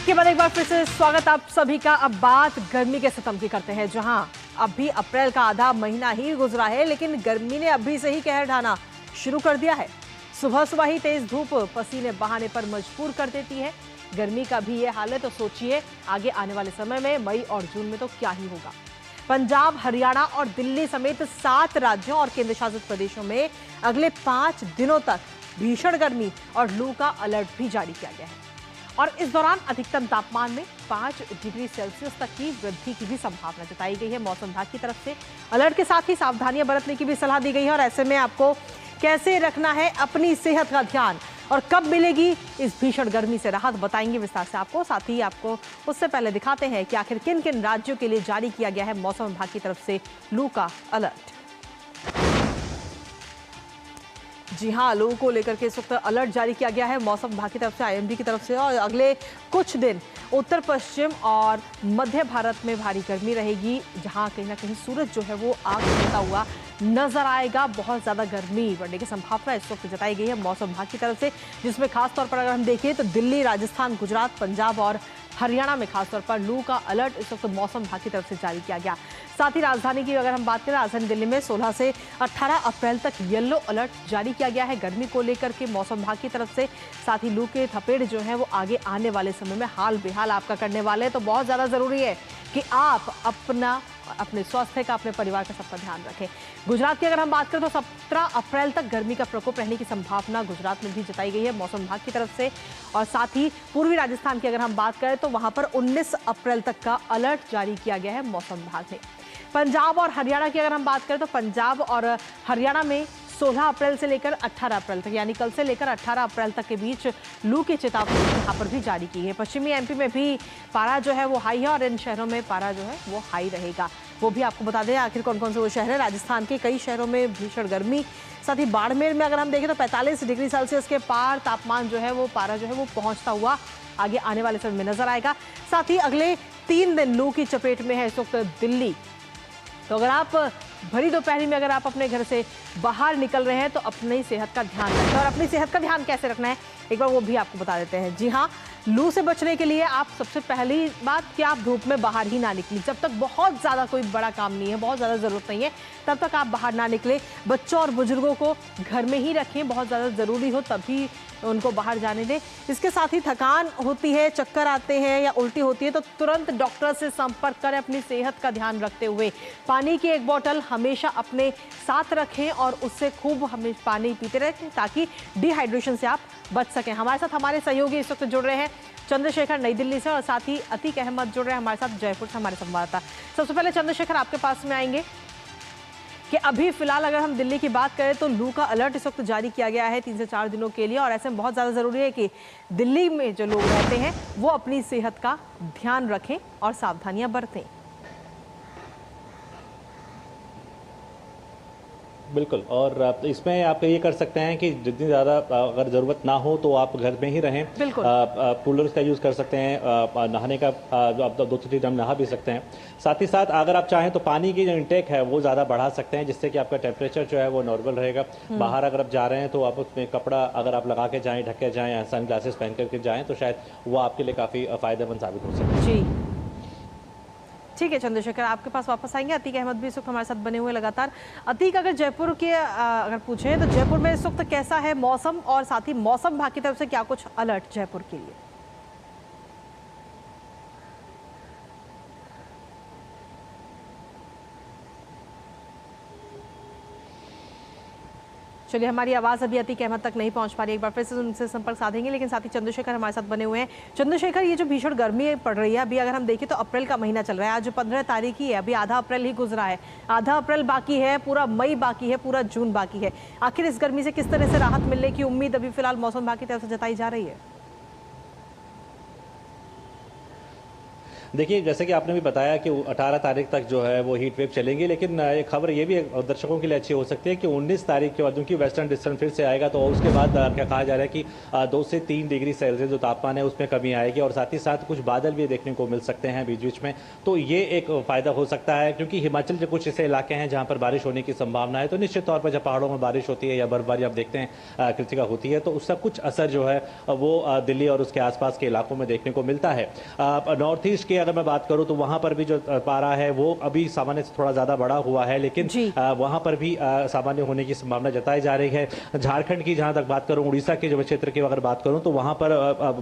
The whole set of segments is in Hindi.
के बाद एक बार फिर से स्वागत आप सभी का। अब बात गर्मी के सितम की करते हैं, जहां अभी अप्रैल का आधा महीना ही गुजरा है, लेकिन गर्मी ने अभी से ही कहर ढाना शुरू कर दिया है। सुबह सुबह ही तेज धूप पसीने बहाने पर मजबूर कर देती है। गर्मी का भी ये हाल है तो सोचिए आगे आने वाले समय में मई और जून में तो क्या ही होगा। पंजाब, हरियाणा और दिल्ली समेत 7 राज्यों और केंद्र शासित प्रदेशों में अगले 5 दिनों तक भीषण गर्मी और लू का अलर्ट भी जारी किया गया है। और इस दौरान अधिकतम तापमान में 5 डिग्री सेल्सियस तक की वृद्धि की भी संभावना जताई गई है। मौसम विभाग की तरफ से अलर्ट के साथ ही सावधानियां बरतने की भी सलाह दी गई है। और ऐसे में आपको कैसे रखना है अपनी सेहत का ध्यान और कब मिलेगी इस भीषण गर्मी से राहत, बताएंगे विस्तार से आपको। साथ ही आपको उससे पहले दिखाते हैं कि आखिर किन किन राज्यों के लिए जारी किया गया है मौसम विभाग की तरफ से लू का अलर्ट। जी हाँ, लू को लेकर के इस वक्त अलर्ट जारी किया गया है मौसम विभाग की तरफ से, आईएमडी की तरफ से। और अगले कुछ दिन उत्तर पश्चिम और मध्य भारत में भारी गर्मी रहेगी, जहां कहीं ना कहीं सूरज जो है वो आग जलता हुआ नजर आएगा। बहुत ज्यादा गर्मी बढ़ने की संभावना इस वक्त जताई गई है मौसम विभाग की तरफ से, जिसमें खासतौर पर अगर हम देखें तो दिल्ली, राजस्थान, गुजरात, पंजाब और हरियाणा में खासतौर पर लू का अलर्ट इस वक्त मौसम विभाग की तरफ से जारी किया गया। साथ ही राजधानी की अगर हम बात करें, राजधानी दिल्ली में 16 से 18 अप्रैल तक येलो अलर्ट जारी किया गया है गर्मी को लेकर के मौसम विभाग की तरफ से। साथ ही लू के थपेड़ जो है वो आगे आने वाले समय में हाल बेहाल आपका करने वाले हैं, तो बहुत ज़्यादा ज़रूरी है कि आप अपने स्वास्थ्य का, अपने परिवार का सबका ध्यान रखें। गुजरात की अगर हम बात करें तो 17 अप्रैल तक गर्मी का प्रकोप रहने की संभावना गुजरात में भी जताई गई है मौसम विभाग की तरफ से। और साथ ही पूर्वी राजस्थान की अगर हम बात करें तो वहां पर 19 अप्रैल तक का अलर्ट जारी किया गया है मौसम विभाग ने। पंजाब और हरियाणा की अगर हम बात करें तो पंजाब और हरियाणा में 16 अप्रैल से लेकर 18 अप्रैल तक, यानी कल से लेकर 18 अप्रैल तक के बीच लू की चेतावनी यहाँ पर भी जारी की है। पश्चिमी एमपी में भी पारा जो है वो हाई है और इन शहरों में पारा जो है वो हाई रहेगा। वो भी आपको बता दें आखिर कौन कौन से वो शहर है। राजस्थान के कई शहरों में भीषण गर्मी, साथ ही बाड़मेर में अगर हम देखें तो 45 डिग्री सेल्सियस के पार तापमान जो है वो पारा जो है वो पहुँचता हुआ आगे आने वाले समय में नजर आएगा। साथ ही अगले 3 दिन लू की चपेट में है इस वक्त दिल्ली। तो अगर आप भरी दोपहरी में अगर आप अपने घर से बाहर निकल रहे हैं तो अपनी सेहत का ध्यान रखें। और अपनी सेहत का ध्यान कैसे रखना है एक बार वो भी आपको बता देते हैं। जी हाँ, लू से बचने के लिए आप सबसे पहली बात कि आप धूप में बाहर ही ना निकलें। जब तक बहुत ज़्यादा कोई बड़ा काम नहीं है, बहुत ज़्यादा ज़रूरत नहीं है, तब तक आप बाहर ना निकलें। बच्चों और बुजुर्गों को घर में ही रखें, बहुत ज़्यादा ज़रूरी हो तभी उनको बाहर जाने दें। इसके साथ ही थकान होती है, चक्कर आते हैं या उल्टी होती है तो तुरंत डॉक्टर से संपर्क करें अपनी सेहत का ध्यान रखते हुए। पानी की एक बोतल हमेशा अपने साथ रखें और उससे खूब हमें पानी पीते रहें ताकि डिहाइड्रेशन से आप बच सकें। हमारे साथ हमारे सहयोगी इस वक्त जुड़ रहे हैं, चंद्रशेखर नई दिल्ली से, और साथ ही अतीक अहमद जुड़ रहे हैं हमारे साथ जयपुर से, हमारे संवाददाता। सबसे पहले चंद्रशेखर आपके पास में आएंगे कि अभी फिलहाल अगर हम दिल्ली की बात करें तो लू का अलर्ट इस वक्त जारी किया गया है 3 से 4 दिनों के लिए, और ऐसे में बहुत ज़्यादा ज़रूरी है कि दिल्ली में जो लोग रहते हैं वो अपनी सेहत का ध्यान रखें और सावधानियां बरतें। बिल्कुल, और इसमें आप ये कर सकते हैं कि जितनी ज़्यादा अगर ज़रूरत ना हो तो आप घर में ही रहें। कूलर्स का यूज़ कर सकते हैं, नहाने का आप 2-3 टाइम नहा भी सकते हैं। साथ ही साथ अगर आप चाहें तो पानी की जो इंटेक है वो ज़्यादा बढ़ा सकते हैं, जिससे कि आपका टेम्परेचर जो है वो नॉर्मल रहेगा। बाहर अगर आप जा रहे हैं तो आप उसमें कपड़ा अगर आप लगा के जाएँ, ढक के जाएँ या सन ग्लासेस पहन करके जाएँ तो शायद वो आपके लिए काफ़ी फ़ायदेमंद साबित हो सकता है। जी ठीक है चंद्रशेखर, आपके पास वापस आएंगे। अतीक अहमद भी इस वक्त हमारे साथ बने हुए लगातार। अतीक, अगर जयपुर के अगर पूछें तो जयपुर में इस वक्त कैसा है मौसम, और साथ ही मौसम विभाग की तरफ से क्या कुछ अलर्ट जयपुर के लिए? चलिए, हमारी आवाज़ अभी अतीक अहमद तक नहीं पहुंच पा रही, एक बार फिर से उनसे संपर्क साधेंगे। लेकिन साथ ही चंद्रशेखर हमारे साथ बने हुए हैं। चंद्रशेखर, ये जो भीषण गर्मी पड़ रही है, अभी अगर हम देखें तो अप्रैल का महीना चल रहा है, आज 15 तारीख ही है, अभी आधा अप्रैल ही गुजरा है, आधा अप्रैल बाकी है, पूरा मई बाकी है, पूरा जून बाकी है। आखिर इस गर्मी से किस तरह से राहत मिलने की उम्मीद अभी फिलहाल मौसम विभाग की तरफ से जताई जा रही है? देखिए, जैसे कि आपने भी बताया कि 18 तारीख तक जो है वो हीट वेव चलेंगी, लेकिन एक खबर ये भी दर्शकों के लिए अच्छी हो सकती है कि 19 तारीख के बाद, क्योंकि वेस्टर्न डिस्टर्ब फिर से आएगा, तो उसके बाद क्या कहा जा रहा है कि 2 से 3 डिग्री सेल्सियस जो तापमान है उसमें कमी आएगी, और साथ ही साथ कुछ बादल भी देखने को मिल सकते हैं बीच बीच में। तो ये एक फायदा हो सकता है, क्योंकि हिमाचल के कुछ ऐसे इलाके हैं जहां पर बारिश होने की संभावना है। तो निश्चित तौर पर जब पहाड़ों में बारिश होती है या बर्फबारी आप देखते हैं कृतिका होती है, तो उसका कुछ असर जो है वो दिल्ली और उसके आसपास के इलाकों में देखने को मिलता है। नॉर्थ ईस्ट की अगर मैं बात करूं तो वहां पर भी जो पारा है वो अभी सामान्य से थोड़ा ज्यादा बढ़ा हुआ है, लेकिन वहां पर भी सामान्य होने की संभावना जताई जा रही है। झारखंड की जहां तक बात करूं, उड़ीसा के जो क्षेत्र की अगर बात करूं तो वहां पर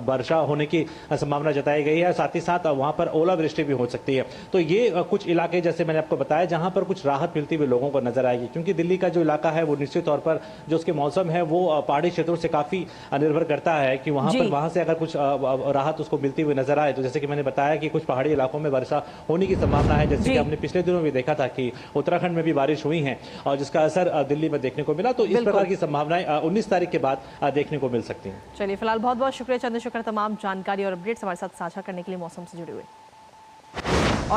वर्षा होने की संभावना जताई गई है, साथ ही साथ वहां पर ओलावृष्टि भी हो सकती है। तो ये कुछ इलाके जैसे मैंने आपको बताया जहां पर कुछ राहत मिलती हुई लोगों को नजर आएगी, क्योंकि दिल्ली का जो इलाका है वो निश्चित तौर पर जो उसके मौसम है वो पहाड़ी क्षेत्रों से काफी निर्भर करता है कि वहां से अगर कुछ राहत उसको मिलती हुई नजर आए। तो जैसे कि मैंने बताया कि कुछ पहाड़ी इलाकों में वर्षा होने की संभावना है, जैसे कि हमने पिछले दिनों भी देखा था कि उत्तराखंड में भी बारिश हुई है और जिसका असर दिल्ली में देखने को मिला। तो इस प्रकार की संभावनाएं 19 तारीख के बाद देखने को मिल सकती हैं। चलिए, फिलहाल बहुत बहुत शुक्रिया चंद्रशेखर, तमाम जानकारी और अपडेट्स हमारे साथ साझा करने के लिए मौसम से जुड़े हुए।